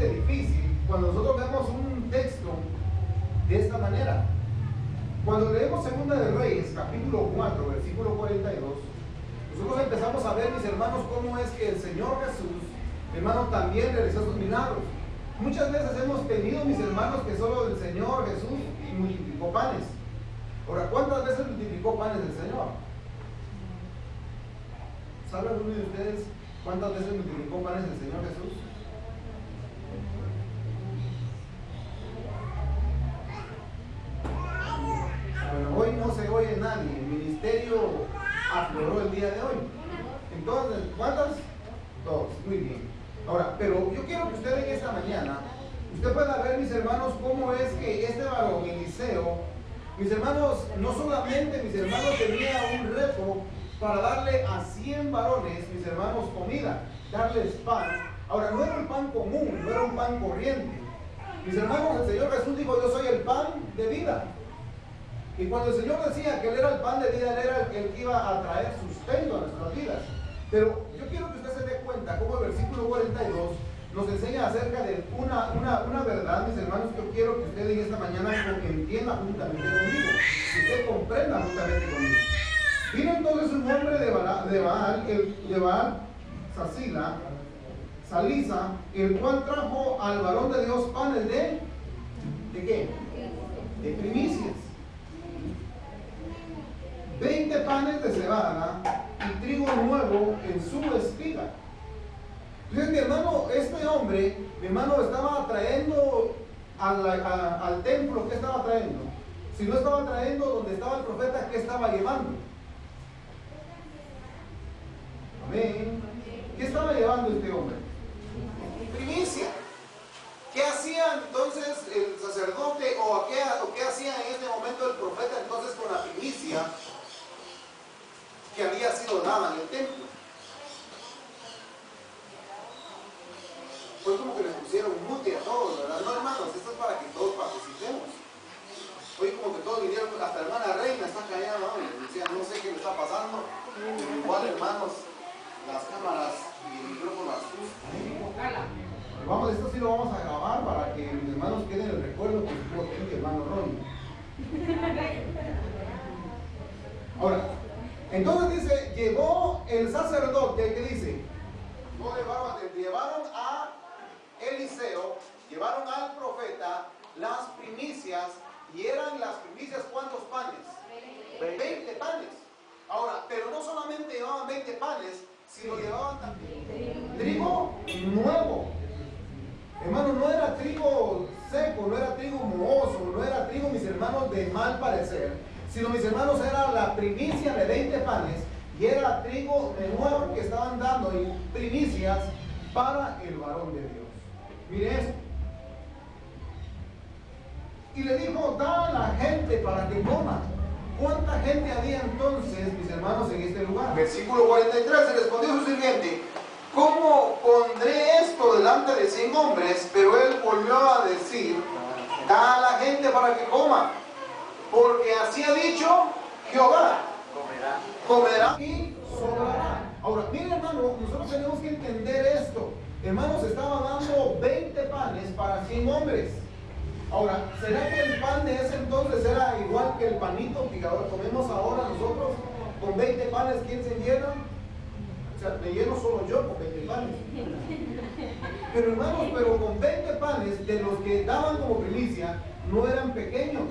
sumamente difícil cuando nosotros vemos un texto de esta manera. Cuando leemos Segunda de Reyes, capítulo 4, versículo 42, nosotros empezamos a ver, mis hermanos, cómo es que el Señor Jesús, hermano, también realizó sus milagros. Muchas veces hemos tenido, mis hermanos, que solo el Señor Jesús multiplicó panes. Ahora, ¿cuántas veces multiplicó panes el Señor? ¿Sabe alguno de ustedes cuántas veces multiplicó panes el Señor Jesús? Bueno, hoy no se oye nadie. El ministerio afloró el día de hoy. Entonces, ¿cuántas? Dos. Muy bien. Ahora, pero yo quiero que usted en esta mañana, usted pueda ver, mis hermanos, cómo es que este varón, Eliseo, mis hermanos, no solamente, mis hermanos, tenía un reto para darle a 100 varones, mis hermanos, comida, darles pan. Ahora, no era un pan común, no era un pan corriente. Mis hermanos, el Señor Jesús dijo: yo soy el pan de vida. Y cuando el Señor decía que Él era el pan de vida, Él era el que iba a traer sustento a nuestras vidas. Pero yo quiero que usted se dé cuenta cómo el versículo 42 nos enseña acerca de una verdad, mis hermanos, que yo quiero que usted en esta mañana entienda juntamente conmigo, que usted comprenda juntamente conmigo. Vino entonces un hombre de Baal, Salisa, el cual trajo al varón de Dios panes ¿de qué? De primicias. 20 panes de cebada y trigo nuevo en su espiga. Entonces, mi hermano, este hombre, mi hermano, estaba trayendo al templo. ¿Qué estaba trayendo? Si no estaba trayendo donde estaba el profeta, ¿qué estaba llevando? Amén. ¿Qué estaba llevando este hombre? Primicia. ¿Qué hacía entonces el sacerdote o qué hacía en este momento el profeta entonces con la primicia que había sido dada en el templo? Fue como que les pusieron mute a todos, ¿verdad? No, hermanos, esto es para que todos participemos. Hoy como que todos vinieron, hasta la hermana Reina está callada, ¿no? Y decían, no sé qué le está pasando, pero igual, hermanos, las cámaras y el micrófono asustan. Vamos, esto sí lo vamos a grabar para que mis hermanos queden el recuerdo que estuvo aquí mi hermano Ronnie. Ahora, entonces dice, llegó el sacerdote, ¿qué dice? Llevaron a Eliseo, llevaron al profeta las primicias, y eran las primicias, ¿cuántos panes? 20 panes. Ahora, pero no solamente llevaban 20 panes, sino llevaban también trigo nuevo. Hermanos, no era trigo seco, no era trigo mohoso, no era trigo, mis hermanos, de mal parecer, sino, mis hermanos, era la primicia de 20 panes, y era trigo de nuevo que estaban dando en primicias para el varón de Dios. Mire esto. Y le dijo, da a la gente para que coma. ¿Cuánta gente había entonces, mis hermanos, en este lugar? Versículo 43, se respondió su sirviente: ¿cómo pondré esto delante de 100 hombres? Pero él volvió a decir, da a la gente para que coma, porque así ha dicho Jehová, comerá y sobrará. Ahora, miren, hermano, nosotros tenemos que entender esto. Hermanos, estaba dando 20 panes para 100 hombres. Ahora, ¿será que el pan de ese entonces era igual que el panito que comemos ahora nosotros? Con 20 panes, ¿quién se llena? O sea, me lleno solo yo con 20 panes. Pero, hermanos, pero con 20 panes, de los que daban como primicia, no eran pequeños.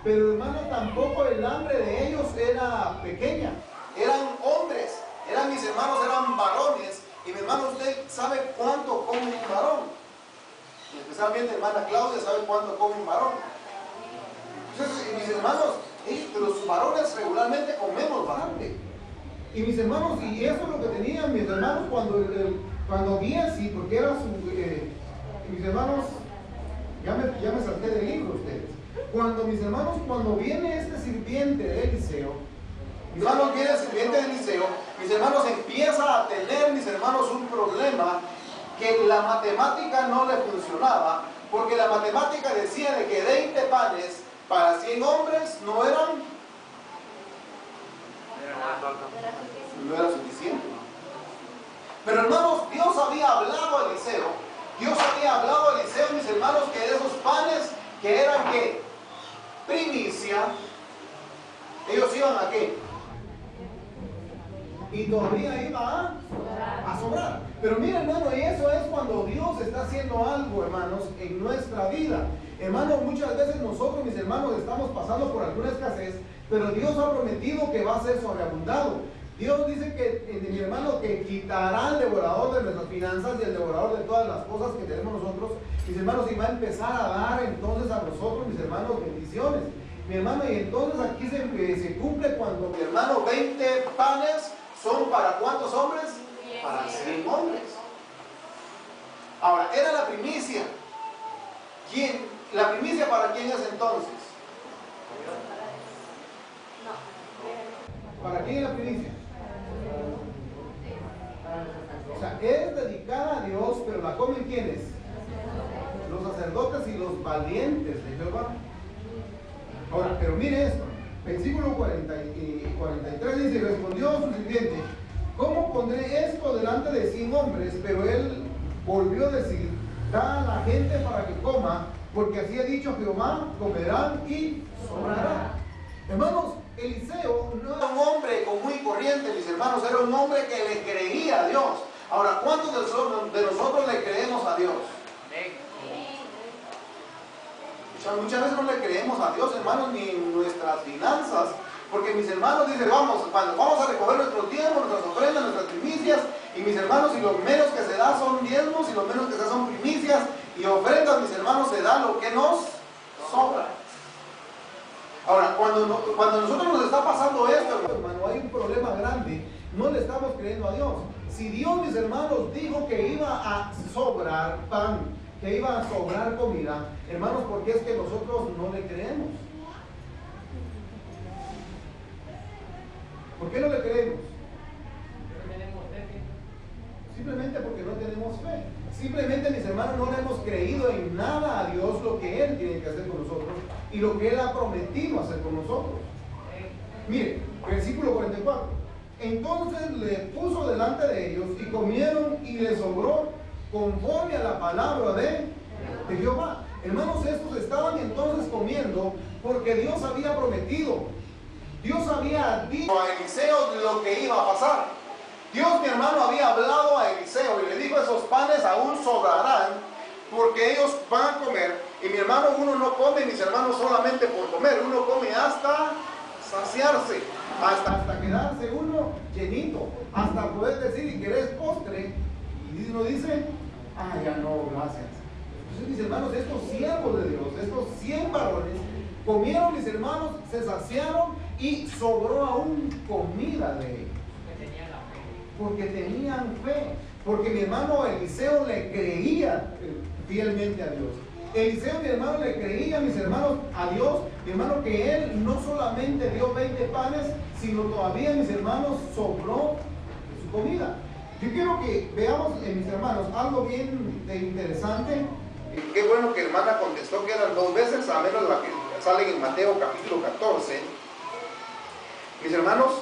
Pero, hermanos, tampoco el hambre de ellos era pequeña. Eran hombres, eran mis hermanos, eran varones. Y mi hermano, usted sabe cuánto come un varón. Y especialmente hermana Claudia sabe cuánto come un varón. Entonces, mis hermanos, los varones regularmente comemos bastante. Y mis hermanos, y eso es lo que tenían mis hermanos cuando vi así, porque era mis hermanos, ya me salté del libro ustedes. Cuando viene este sirviente de Eliseo, mis hermanos, viene el sirviente de Eliseo, mis hermanos, empieza a tener, mis hermanos, un problema, que la matemática no le funcionaba, porque la matemática decía de que 20 panes para 100 hombres no era suficiente. Pero, hermanos, Dios había hablado a Eliseo, Dios había hermanos, que de esos panes que eran ¿qué? Primicia, ellos iban a ¿qué? Y todavía iba a sobrar. Pero mira, hermano, y eso es cuando Dios está haciendo algo, hermanos, en nuestra vida. Hermano, muchas veces nosotros, mis hermanos, estamos pasando por alguna escasez, pero Dios ha prometido que va a ser sobreabundado. Dios dice que, mi hermano, que quitará el devorador de nuestras finanzas y el devorador de todas las cosas que tenemos nosotros, mis hermanos, y va a empezar a dar entonces a nosotros, mis hermanos, bendiciones. Mi hermano, y entonces aquí se cumple cuando, mi hermano, 20 panes son para ¿cuántos hombres? Para 100 hombres. Ahora, era la primicia. ¿Quién? ¿La primicia para quién es entonces? ¿Para quién es la primicia? O sea, es dedicada a Dios, pero la comen ¿quiénes? Los sacerdotes y los valientes de Jehová. Ahora, pero mire esto, versículo 43 dice, respondió su sirviente, ¿cómo pondré esto delante de 100 hombres? Pero él volvió a decir, da a la gente para que coma, porque así ha dicho Jehová, comerán y sobrará. Hermanos, Eliseo no era un hombre común y corriente, mis hermanos, era un hombre que le creía a Dios. Ahora, ¿cuántos de nosotros le creemos a Dios? Muchas veces no le creemos a Dios, hermanos, ni en nuestras finanzas, porque mis hermanos dicen, vamos a recoger nuestros diezmos, nuestras ofrendas, nuestras primicias, y mis hermanos, y lo menos que se da son diezmos, y lo menos que se da son primicias, y ofrendas, mis hermanos, se da lo que nos sobra. Ahora, cuando nosotros nos está pasando esto, hermano, hay un problema grande, no le estamos creyendo a Dios. Si Dios, mis hermanos, dijo que iba a sobrar pan, que iba a sobrar comida, hermanos, ¿por qué es que nosotros no le creemos? ¿Por qué no le creemos? Simplemente porque no tenemos fe. Simplemente, mis hermanos, no le hemos creído en nada a Dios lo que Él tiene que hacer con nosotros y lo que Él ha prometido hacer con nosotros. Mire, versículo 44. Entonces le puso delante de ellos y comieron y les sobró conforme a la palabra de Jehová. Hermanos, estos estaban entonces comiendo porque Dios había prometido. Dios había dicho a Eliseo lo que iba a pasar. Dios, mi hermano, había hablado a Eliseo y le dijo, esos panes aún sobrarán porque ellos van a comer. Y mi hermano, uno no come, mis hermanos, solamente por comer. Uno come hasta saciarse, hasta quedarse uno llenito, hasta poder decir, y querés postre. Y uno dice, ya no, gracias. Entonces, mis hermanos, estos siervos de Dios, estos 100 varones, comieron, mis hermanos, se saciaron y sobró aún comida de ellos. Porque tenían fe. Porque mi hermano Eliseo le creía fielmente a Dios. Eliseo, mi hermano, le creía, mis hermanos, a Dios, mi hermano, que él no solamente dio 20 panes, sino todavía, mis hermanos, sobró su comida. Yo quiero que veamos, mis hermanos, algo bien interesante. Qué bueno que hermana contestó que eran 2 veces, a menos la que sale en Mateo capítulo 14. Mis hermanos,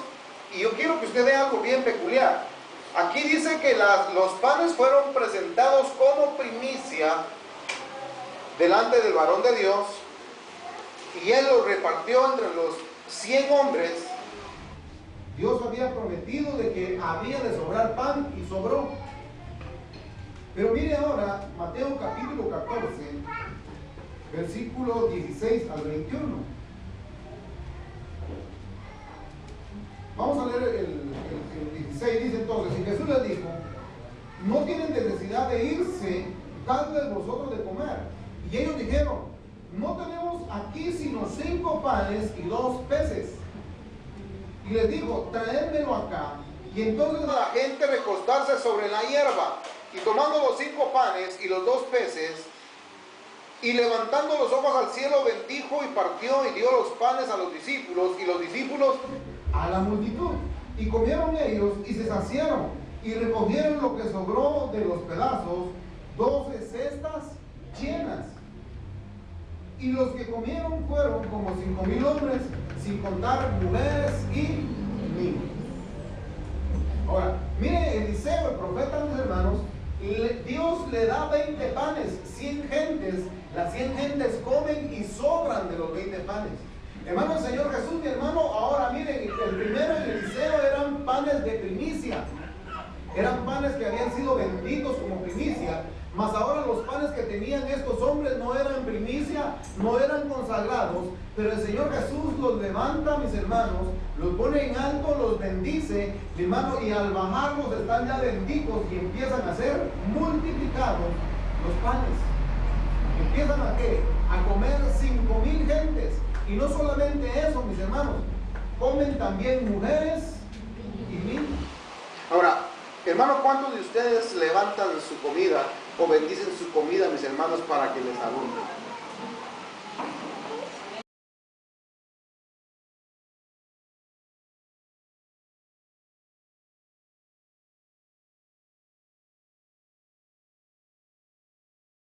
y yo quiero que usted vea algo bien peculiar. Aquí dice que los panes fueron presentados como primicia delante del varón de Dios, y él los repartió entre los 100 hombres. Dios había prometido de que había de sobrar pan y sobró. Pero mire ahora Mateo capítulo 14, versículo 16 al 21. Vamos a leer el 16, dice entonces, y Jesús les dijo, no tienen necesidad de irse, dadles vosotros de comer. Y ellos dijeron, no tenemos aquí sino 5 panes y 2 peces. Y les dijo, traédmelo acá. Y entonces la gente recostarse sobre la hierba, y tomando los 5 panes y los 2 peces, y levantando los ojos al cielo, bendijo y partió y dio los panes a los discípulos, y los discípulos a la multitud. Y comieron ellos y se saciaron, y recogieron lo que sobró de los pedazos, 12 cestas llenas. Y los que comieron fueron como 5,000 hombres, sin contar mujeres y niños. Ahora, mire, Eliseo, el profeta, mis hermanos, Dios le da 20 panes, 100 gentes, las 100 gentes comen y sobran de los 20 panes. Hermano, el Señor Jesús, mi hermano, ahora miren, el primero en Eliseo eran panes de primicia, eran panes que habían sido benditos como primicia, mas ahora los panes que tenían estos hombres no eran primicia, no eran consagrados, pero el Señor Jesús los levanta, mis hermanos, los pone en alto, los bendice, mi hermano, y al bajarlos están ya benditos y empiezan a ser multiplicados los panes. ¿Empiezan a qué? A comer 5,000 gentes. Y no solamente eso, mis hermanos, comen también mujeres y niños. Ahora, hermano, ¿cuántos de ustedes levantan su comida o bendicen su comida, mis hermanos, para que les abunde?